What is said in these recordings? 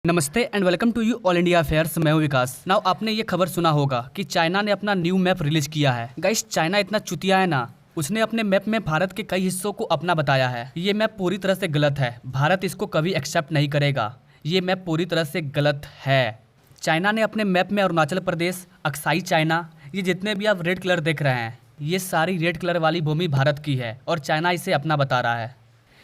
नमस्ते and welcome to you all India affairs. मैं हूं विकास। नाउ आपने ये खबर सुना होगा कि चाइना ने अपना न्यू मैप रिलीज किया है। गाइस, चाइना इतना चुतिया है ना, उसने अपने मैप में भारत के कई हिस्सों को अपना बताया है। ये मैप पूरी तरह से गलत है, भारत इसको कभी एक्सेप्ट नहीं करेगा। ये मैप पूरी तरह से गलत है। चाइना ने अपने मैप में अरुणाचल प्रदेश, अक्साई चाइना, ये जितने भी आप रेड कलर देख रहे हैं, ये सारी रेड कलर वाली भूमि भारत की है और चाइना इसे अपना बता रहा है।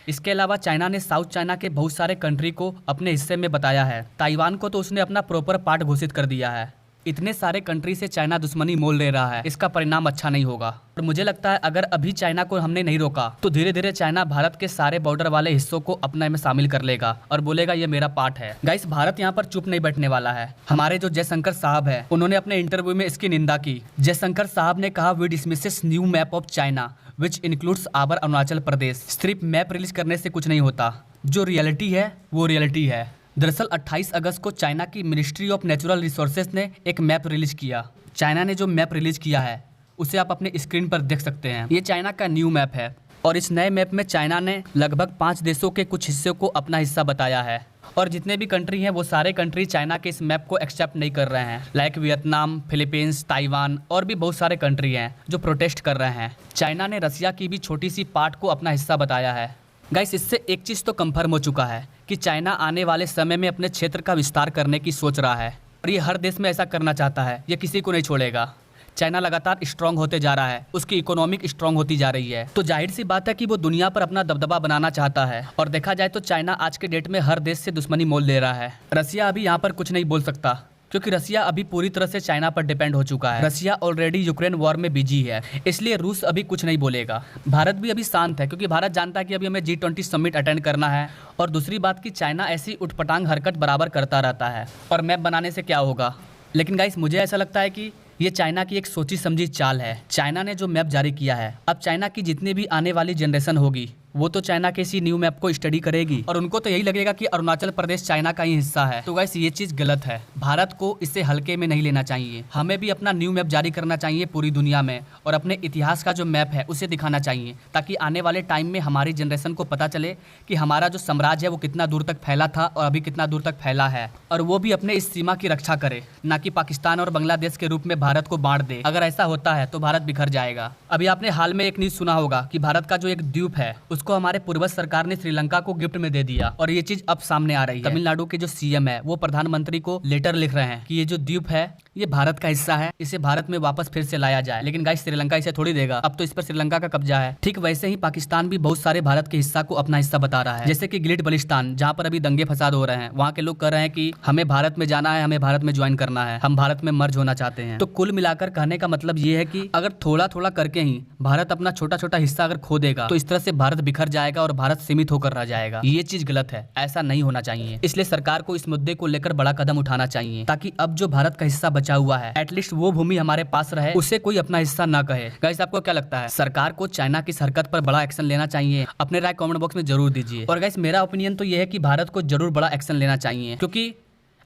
इसके अलावा चाइना ने साउथ चाइना के बहुत सारे कंट्री को अपने हिस्से में बताया है। ताइवान को तो उसने अपना प्रॉपर पार्ट घोषित कर दिया है। इतने सारे कंट्री से चाइना दुश्मनी मोल ले रहा है, इसका परिणाम अच्छा नहीं होगा। और मुझे लगता है अगर अभी चाइना को हमने नहीं रोका तो धीरे धीरे चाइना भारत के सारे बॉर्डर वाले हिस्सों को अपने में शामिल कर लेगा और बोलेगा ये मेरा पार्ट है। गाइस, भारत यहाँ पर चुप नहीं बैठने वाला है। हमारे जो जयशंकर साहब है, उन्होंने अपने इंटरव्यू में इसकी निंदा की। जयशंकर साहब ने कहा, we dismisses new map of China which includes our Arunachal Pradesh. सिर्फ मैप रिलीज करने से कुछ नहीं होता, जो रियलिटी है वो रियलिटी है। दरअसल 28 अगस्त को चाइना की मिनिस्ट्री ऑफ नेचुरल रिसोर्सेज ने एक मैप रिलीज किया। चाइना ने जो मैप रिलीज किया है उसे आप अपने स्क्रीन पर देख सकते हैं। ये चाइना का न्यू मैप है और इस नए मैप में चाइना ने लगभग 5 देशों के कुछ हिस्सों को अपना हिस्सा बताया है। और जितने भी कंट्री हैं वो सारे कंट्री चाइना के इस मैप को एक्सेप्ट नहीं कर रहे हैं। लाइक वियतनाम, फिलीपींस, ताइवान और भी बहुत सारे कंट्री हैं जो प्रोटेस्ट कर रहे हैं। चाइना ने रसिया की भी छोटी सी पार्ट को अपना हिस्सा बताया है। गाइस, इससे एक चीज़ तो कंफर्म हो चुका है कि चाइना आने वाले समय में अपने क्षेत्र का विस्तार करने की सोच रहा है और ये हर देश में ऐसा करना चाहता है। ये किसी को नहीं छोड़ेगा। चाइना लगातार स्ट्रांग होते जा रहा है, उसकी इकोनॉमिक स्ट्रांग होती जा रही है, तो जाहिर सी बात है कि वो दुनिया पर अपना दबदबा बनाना चाहता है। और देखा जाए तो चाइना आज के डेट में हर देश से दुश्मनी मोल ले रहा है। रसिया अभी यहाँ पर कुछ नहीं बोल सकता क्योंकि रसिया अभी पूरी तरह से चाइना पर डिपेंड हो चुका है। रसिया ऑलरेडी यूक्रेन वॉर में बिजी है, इसलिए रूस अभी कुछ नहीं बोलेगा। भारत भी अभी शांत है क्योंकि भारत जानता है कि अभी हमें G20 समिट अटेंड करना है। और दूसरी बात कि चाइना ऐसी उठपटांग हरकत बराबर करता रहता है और मैप बनाने से क्या होगा। लेकिन गाइस, मुझे ऐसा लगता है कि ये चाइना की एक सोची समझी चाल है। चाइना ने जो मैप जारी किया है, अब चाइना की जितनी भी आने वाली जनरेशन होगी वो तो चाइना के इसी न्यू मैप को स्टडी करेगी और उनको तो यही लगेगा कि अरुणाचल प्रदेश चाइना का ही हिस्सा है। तो गाइस, ये चीज़ गलत है। भारत को इससे हल्के में नहीं लेना चाहिए। हमें भी अपना न्यू मैप जारी करना चाहिए पूरी दुनिया में और अपने इतिहास का जो मैप है उसे दिखाना चाहिए, ताकि आने वाले टाइम में हमारी जनरेशन को पता चले कि हमारा जो साम्राज्य है वो कितना दूर तक फैला था और अभी कितना दूर तक फैला है। और वो भी अपने इस सीमा की रक्षा करे, ना कि पाकिस्तान और बांग्लादेश के रूप में भारत को बांट दे। अगर ऐसा होता है तो भारत बिखर जाएगा। अभी आपने हाल में एक न्यूज़ सुना होगा कि भारत का जो एक द्वीप है उसको हमारे पूर्वज सरकार ने श्रीलंका को गिफ्ट में दे दिया और ये चीज अब सामने आ रही है। तमिलनाडु के जो सीएम है वो प्रधानमंत्री को लेटर लिख रहे हैं कि ये जो द्वीप है ये भारत का हिस्सा है, इसे भारत में वापस फिर से लाया जाए। लेकिन गाइस, श्रीलंका इसे थोड़ी देगा, अब तो इस पर श्रीलंका का कब्जा है। ठीक वैसे ही पाकिस्तान भी बहुत सारे भारत के हिस्सा को अपना हिस्सा बता रहा है। जैसे कि गिलिट बलिस्तान, जहाँ पर अभी दंगे फसाद हो रहे हैं, वहाँ के लोग कह रहे हैं कि हमें भारत में जाना है, हमें भारत में ज्वाइन करना है, हम भारत में मर्ज होना चाहते हैं। तो कुल मिलाकर कहने का मतलब ये है कि अगर थोड़ा थोड़ा करके ही भारत अपना छोटा छोटा हिस्सा अगर खो देगा तो इस तरह से भारत बिखर जाएगा और भारत सीमित होकर रह जाएगा। ये चीज गलत है, ऐसा नहीं होना चाहिए। इसलिए सरकार को इस मुद्दे को लेकर बड़ा कदम उठाना चाहिए ताकि अब जो भारत का हिस्सा बचा हुआ है, एटलीस्ट वो भूमि हमारे पास रहे, उसे कोई अपना हिस्सा ना कहे। गाइस, आपको क्या लगता है, सरकार को चाइना की इस हरकत पर बड़ा एक्शन लेना चाहिए? अपने राय कमेंट बॉक्स में जरूर दीजिए। और गाइस, मेरा ओपिनियन तो ये है कि भारत को जरूर बड़ा एक्शन लेना चाहिए, क्योंकि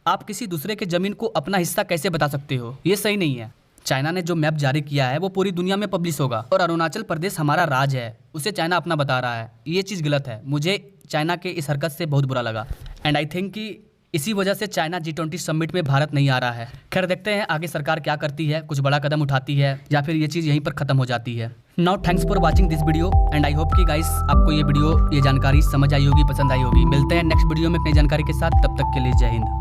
आप किसी दूसरे के जमीन को अपना हिस्सा कैसे बता सकते हो, ये सही नहीं है। चाइना ने जो मैप जारी किया है वो पूरी दुनिया में पब्लिश होगा और अरुणाचल प्रदेश हमारा राज है, उसे चाइना अपना बता रहा है। ये चीज़ गलत है। मुझे चाइना के इस हरकत से बहुत बुरा लगा एंड आई थिंक कि इसी वजह से चाइना G20 समिट में भारत नहीं आ रहा है। खैर, देखते हैं आगे सरकार क्या करती है, कुछ बड़ा कदम उठाती है या फिर ये चीज़ यहीं पर खत्म हो जाती है। Now thanks for watching this video and I hope कि गाइस आपको ये वीडियो, ये जानकारी समझ आई होगी, पसंद आई होगी। मिलते हैं नेक्स्ट वीडियो में एक नई जानकारी के साथ, तब तक के लिए जय हिंद।